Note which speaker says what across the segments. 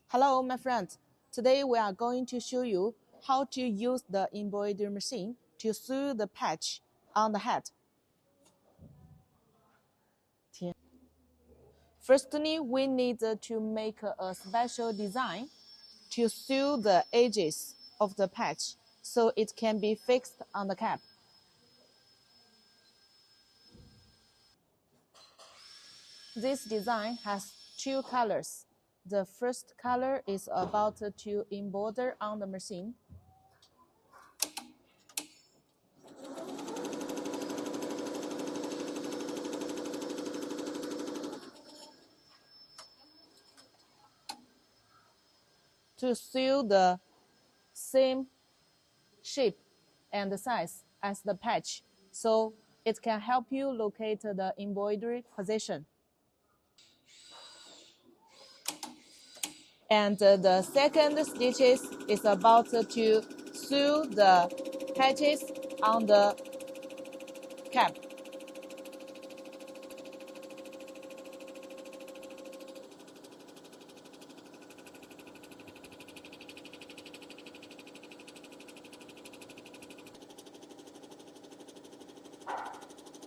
Speaker 1: Hello, my friends. Today we are going to show you how to use the embroidery machine to sew the patch on the hat. Firstly, we need to make a special design to sew the edges of the patch so it can be fixed on the cap. This design has two colors. The first color is about to embroider on the machine. To sew the same shape and size as the patch, so it can help you locate the embroidery position. And the second stitches is about to sew the patches on the cap.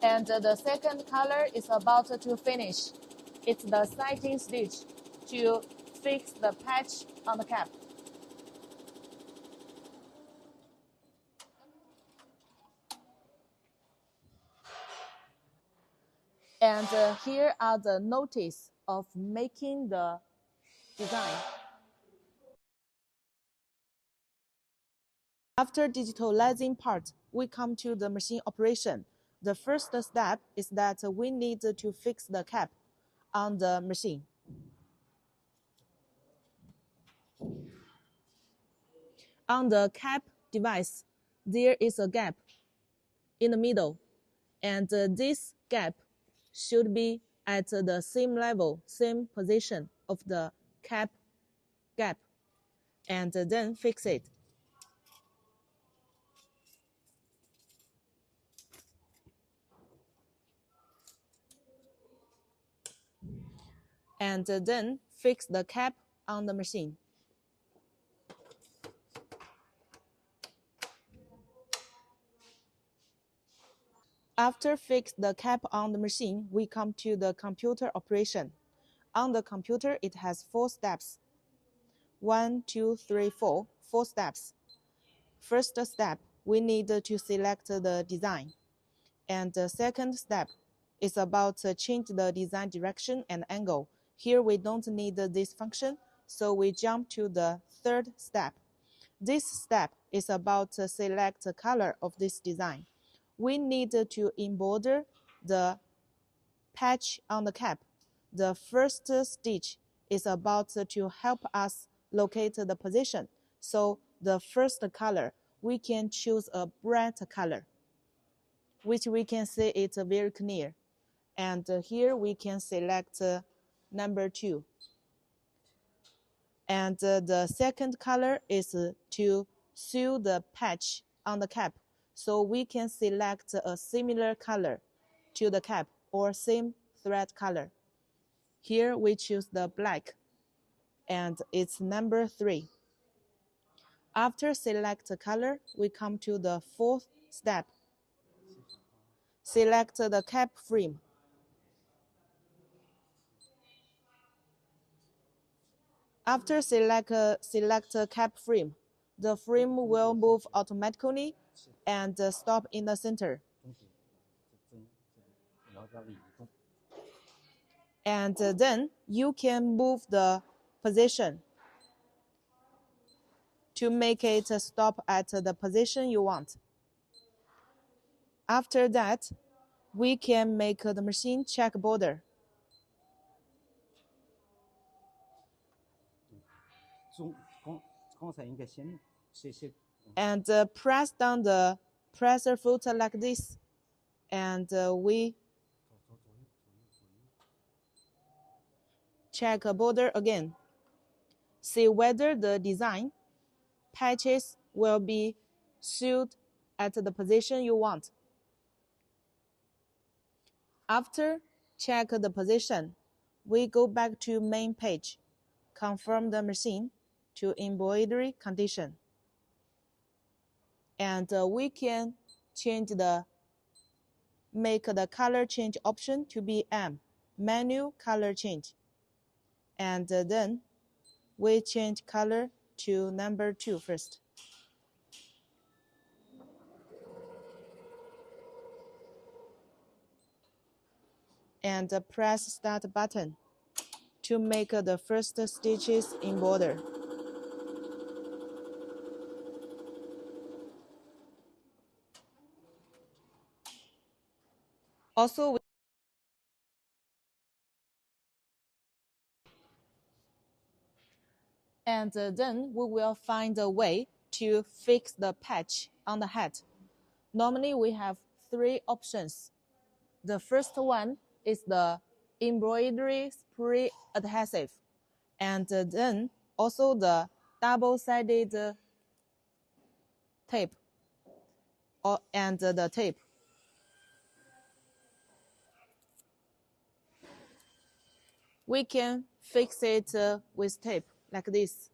Speaker 1: And the second color is about to finish. It's the sighting stitch to fix the patch on the cap. And here are the notice of making the design. After digitalizing part, we come to the machine operation. The first step is that we need to fix the cap on the machine. On the cap device, there is a gap in the middle, and this gap should be at the same level, same position of the cap gap, and then fix it. And then fix the cap on the machine. After fix the cap on the machine, we come to the computer operation. On the computer, it has 4 steps. 1, 2, 3, 4, 4 steps. First step, we need to select the design. And the second step is about change the design direction and angle. Here we don't need this function, so we jump to the third step. This step is about select the color of this design. We need to embroider the patch on the cap. The first stitch is about to help us locate the position. So the first color, we can choose a bright color, which we can see it's very clear. And here we can select number 2. And the second color is to sew the patch on the cap. So we can select a similar color to the cap or same thread color. Here we choose the black, and it's number 3. After select color, we come to the 4th step. Select the cap frame. After select cap frame, the frame will move automatically and stop in the center. And then you can move the position to make it stop at the position you want. After that, we can make the machine check border. And press down the presser foot like this, and we check a border again. See whether the design patches will be sewed at the position you want. After check the position, we go back to main page. confirm the machine to embroidery condition. And we can make the color change option to be M, manual color change. And then we change color to number 2 first. And press start button to make the first stitches in border. Also, and then we will find a way to fix the patch on the hat. Normally, we have 3 options. The first one is the embroidery spray adhesive, and then also the double-sided tape and the tape. We can fix it with tape like this.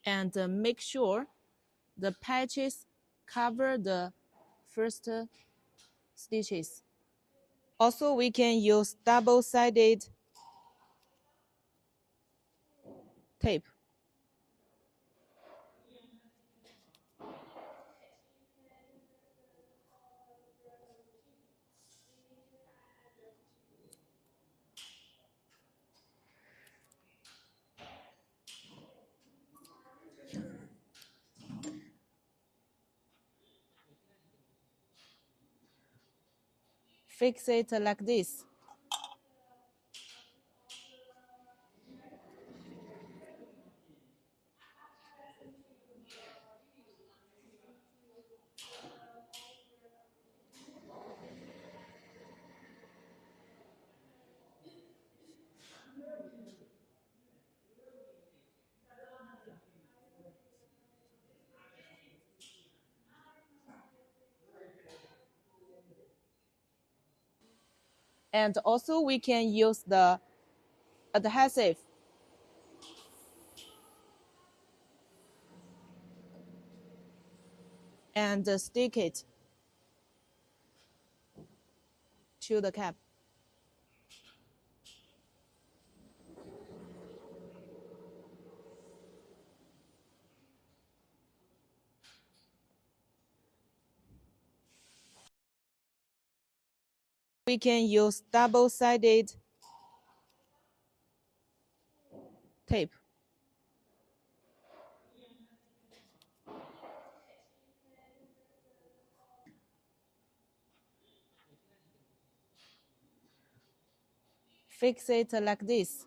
Speaker 1: And make sure the patches cover the first stitches. Also, we can use double-sided tape. Fix it like this. And also we can use the adhesive and stick it to the cap. We can use double-sided tape. Fix it like this.